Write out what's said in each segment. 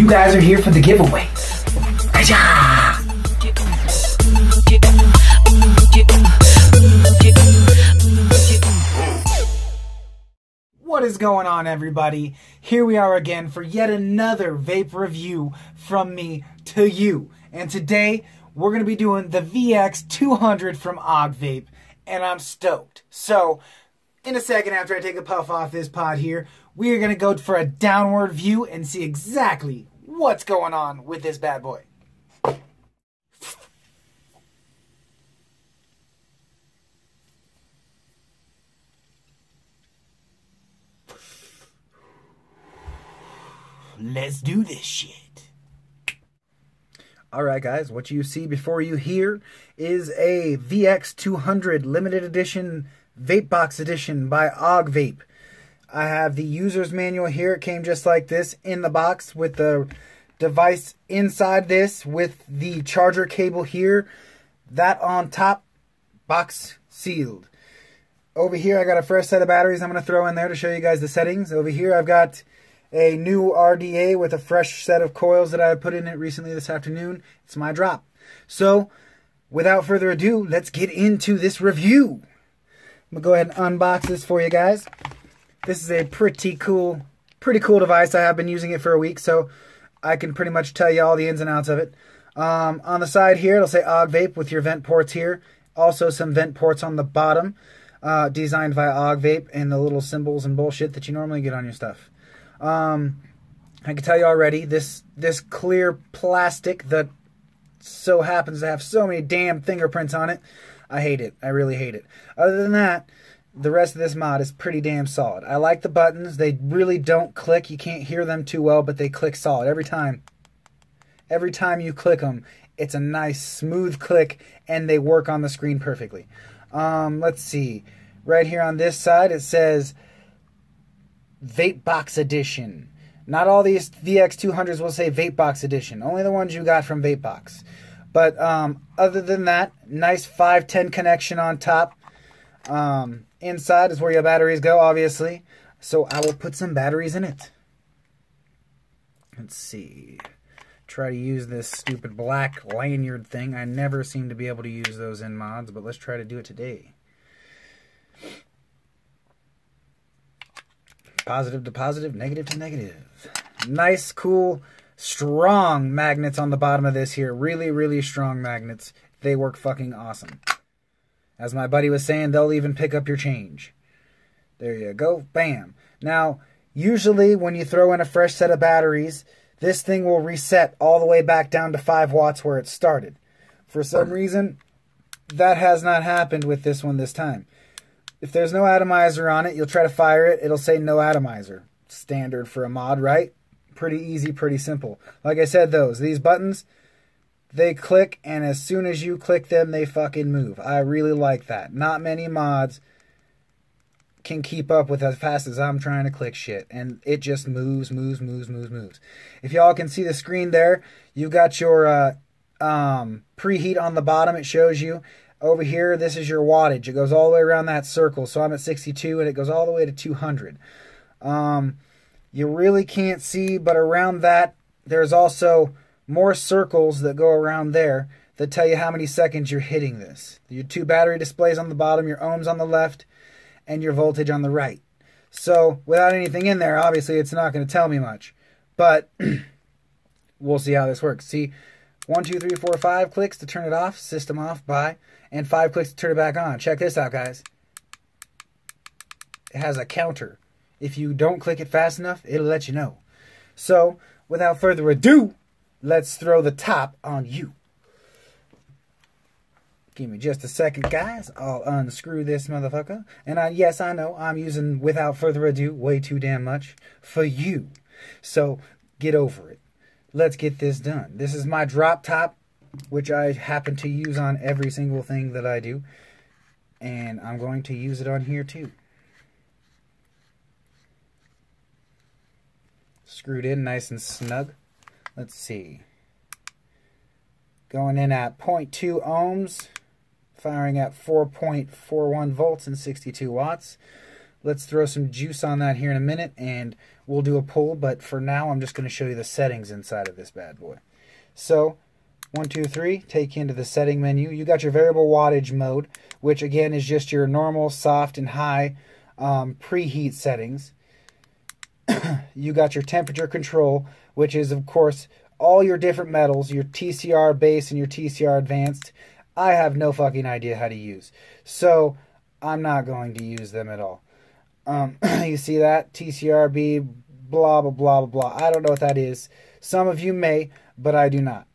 you guys are here for the giveaways. Ka-cha! What is going on, everybody? Here we are again for yet another vape review from me to you. And today, we're going to be doing the VX200 from Augvape, and I'm stoked. So, in a second after I take a puff off this pod here, we are going to go for a downward view and see exactly what's going on with this bad boy. Let's do this shit. Alright guys, what you see before you here is a VX200 limited edition Vapebox edition by Augvape. I have the user's manual here. It came just like this in the box with the device inside this with the charger cable here. That on top, box sealed. Over here I got a fresh set of batteries I'm going to throw in there to show you guys the settings. Over here I've got a new RDA with a fresh set of coils that I put in it recently this afternoon. It's my drop. So, without further ado, let's get into this review. I'm going to go ahead and unbox this for you guys. This is a pretty cool device. I have been using it for a week, so I can pretty much tell you all the ins and outs of it. On the side here, it'll say Augvape with your vent ports here. Also some vent ports on the bottom, designed by Augvape, and the little symbols and bullshit that you normally get on your stuff. I can tell you already, this clear plastic that so happens to have so many damn fingerprints on it, I hate it. I really hate it. Other than that, the rest of this mod is pretty damn solid. I like the buttons. They really don't click. You can't hear them too well, but they click solid every time. Every time you click them, it's a nice smooth click, and they work on the screen perfectly. Let's see. Right here on this side, it says Vapebox Edition. Not all these VX200s will say Vapebox Edition. Only the ones you got from Vapebox. But other than that, nice 510 connection on top. Inside is where your batteries go, obviously. So I will put some batteries in it. Let's see. Try to use this stupid black lanyard thing. I never seem to be able to use those in mods, but let's try to do it today. Positive to positive, negative to negative. Nice, cool, strong magnets on the bottom of this here. Really, really strong magnets. They work fucking awesome. As my buddy was saying, they'll even pick up your change. There you go. Bam. Now, usually when you throw in a fresh set of batteries, this thing will reset all the way back down to 5 watts where it started. For some reason, that has not happened with this one this time. If there's no atomizer on it, you'll try to fire it, it'll say no atomizer. Standard for a mod, right? Pretty easy, pretty simple. Like I said, these buttons, they click, and as soon as you click them, they fucking move. I really like that. Not many mods can keep up with as fast as I'm trying to click shit. And it just moves. If y'all can see the screen there, you've got your preheat on the bottom. It shows you. Over here, this is your wattage. It goes all the way around that circle. So I'm at 62, and it goes all the way to 200. You really can't see, but around that, there's also more circles that go around there that tell you how many seconds you're hitting this. Your 2 battery displays on the bottom, your ohms on the left, and your voltage on the right. So, without anything in there, obviously it's not going to tell me much. But, we'll see how this works. See, 1, 2, 3, 4, 5 clicks to turn it off, system off, bye. And 5 clicks to turn it back on. Check this out, guys. It has a counter. If you don't click it fast enough, it'll let you know. So, without further ado, let's throw the top on you. Give me just a second, guys. I'll unscrew this motherfucker. And yes, I know I'm using, without further ado, way too damn much for you. So, get over it. Let's get this done. This is my drop top, which I happen to use on every single thing that I do. And I'm going to use it on here too. Screwed in nice and snug. Let's see. Going in at 0.2 ohms. Firing at 4.41 volts and 62 watts. Let's throw some juice on that here in a minute, and we'll do a pull, but for now I'm just going to show you the settings inside of this bad boy. So 1, 2, 3, take you into the setting menu. You got your variable wattage mode, which again is just your normal, soft, and high preheat settings. You got your temperature control, which is of course all your different metals, your TCR base and your TCR advanced. I have no fucking idea how to use, so I'm not going to use them at all. You see that? TCRB, blah, blah, blah, blah, blah. I don't know what that is. Some of you may, but I do not.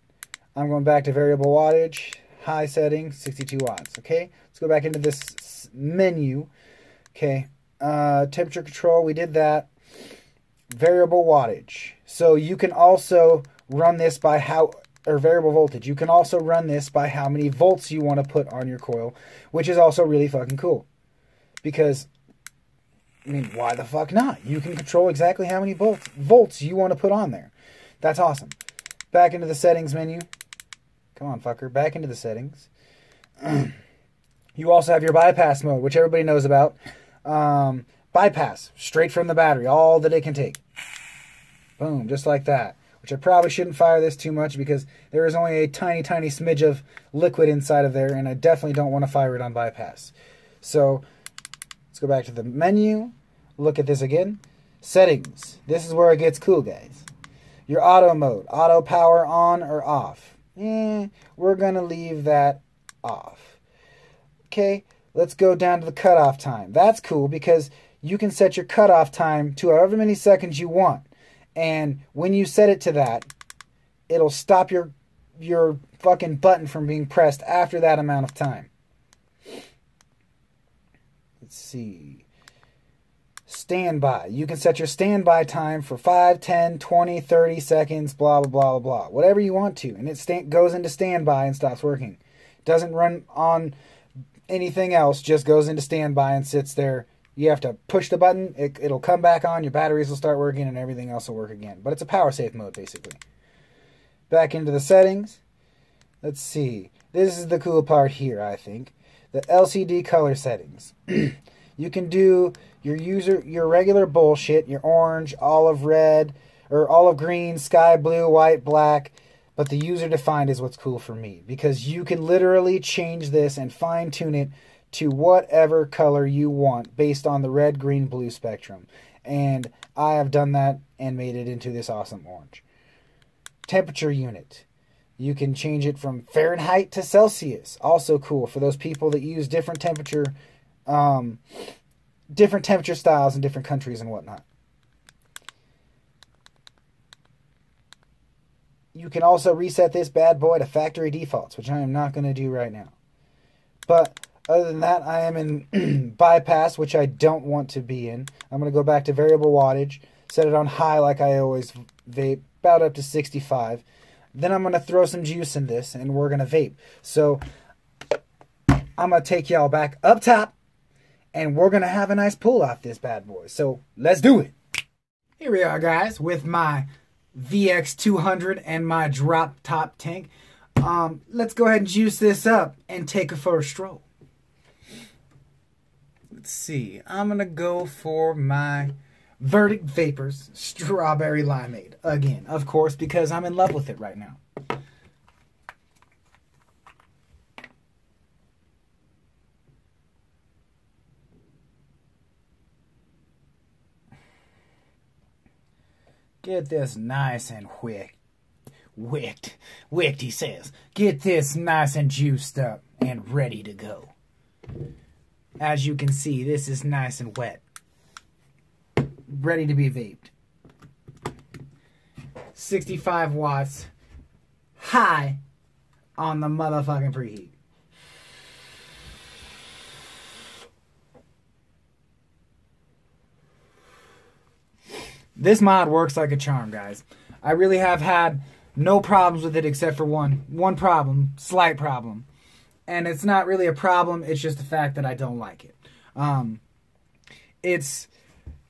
I'm going back to variable wattage, high setting, 62 watts. Okay, let's go back into this menu. Okay, temperature control, we did that. Variable wattage. So you can also run this by or variable voltage. You can also run this by how many volts you want to put on your coil, which is also really fucking cool. Because, I mean, why the fuck not? You can control exactly how many volts you want to put on there. That's awesome. Back into the settings menu. Come on, fucker. Back into the settings. You also have your bypass mode, which everybody knows about. Bypass, straight from the battery, all that it can take. Boom, just like that. Which I probably shouldn't fire this too much because there is only a tiny, tiny smidge of liquid inside of there, and I definitely don't want to fire it on bypass. So, let's go back to the menu. Look at this again. Settings. This is where it gets cool, guys. Your auto mode. Auto power on or off. We're going to leave that off. Okay, let's go down to the cutoff time. That's cool because you can set your cutoff time to however many seconds you want. And when you set it to that, it'll stop your fucking button from being pressed after that amount of time. Let's see. Standby. You can set your standby time for 5, 10, 20, 30 seconds, blah, blah, blah, blah, blah. Whatever you want to. And it goes into standby and stops working. Doesn't run on anything else, just goes into standby and sits there. You have to push the button, it'll come back on, your batteries will start working, and everything else will work again. But it's a power save mode, basically. Back into the settings. Let's see. This is the cool part here, I think. The LCD color settings. You can do your regular bullshit, your orange, olive red, or olive green, sky blue, white, black. But the user defined is what's cool for me. Because you can literally change this and fine tune it to whatever color you want based on the red, green, blue spectrum. And I have done that and made it into this awesome orange. Temperature unit. You can change it from Fahrenheit to Celsius. Also cool for those people that use different temperature styles in different countries and whatnot. You can also reset this bad boy to factory defaults, which I am not going to do right now. But other than that, I am in bypass, which I don't want to be in. I'm going to go back to variable wattage, set it on high like I always vape, about up to 65. Then I'm going to throw some juice in this, and we're going to vape. So I'm going to take y'all back up top, and we're going to have a nice pull off this bad boy. So let's do it. Here we are, guys, with my VX200 and my drop top tank. Let's go ahead and juice this up and take it for a stroll. Let's see. I'm going to go for my Verdict Vapors Strawberry Limeade. Again, of course, because I'm in love with it right now. Get this nice and wicked, he says. Get this nice and juiced up and ready to go. As you can see, this is nice and wet. Ready to be vaped. 65 watts. High on the motherfucking preheat. This mod works like a charm, guys. I really have had no problems with it except for one problem, slight problem. And it's not really a problem, it's just the fact that I don't like it. It's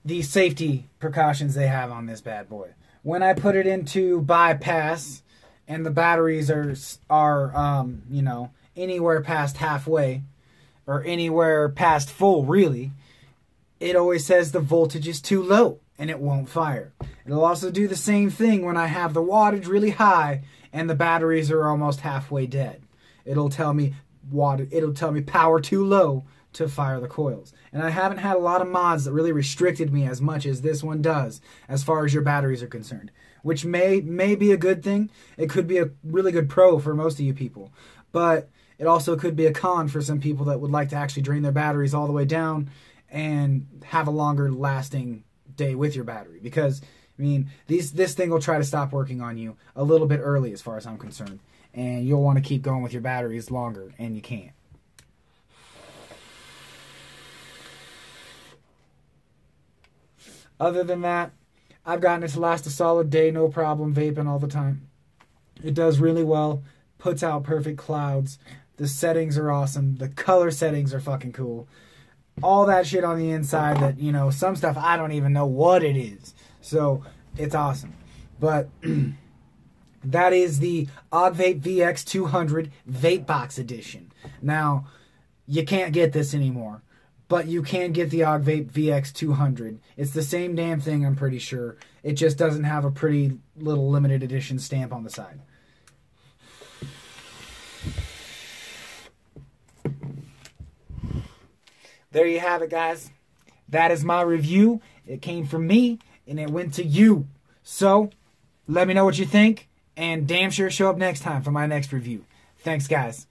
the safety precautions they have on this bad boy. When I put it into bypass and the batteries are you know, anywhere past halfway or anywhere past full, really, it always says the voltage is too low. and it won't fire. It'll also do the same thing when I have the wattage really high and the batteries are almost halfway dead. It'll tell me power too low to fire the coils. And I haven't had a lot of mods that really restricted me as much as this one does as far as your batteries are concerned, which may be a good thing. It could be a really good pro for most of you people, but it also could be a con for some people that would like to actually drain their batteries all the way down and have a longer lasting day with your battery. Because, I mean, this thing will try to stop working on you a little bit early as far as I'm concerned. And you'll want to keep going with your batteries longer, and you can't. Other than that, I've gotten it to last a solid day, no problem, vaping all the time. It does really well, puts out perfect clouds. The settings are awesome. The color settings are fucking cool. All that shit on the inside that, you know, some stuff I don't even know what it is. So, it's awesome. But that is the Augvape VX200 Vapebox edition. Now, you can't get this anymore, but you can get the Augvape VX200. It's the same damn thing, I'm pretty sure. It just doesn't have a pretty little limited edition stamp on the side. There you have it, guys. That is my review. It came from me, and it went to you. So, let me know what you think, and damn sure show up next time for my next review. Thanks, guys.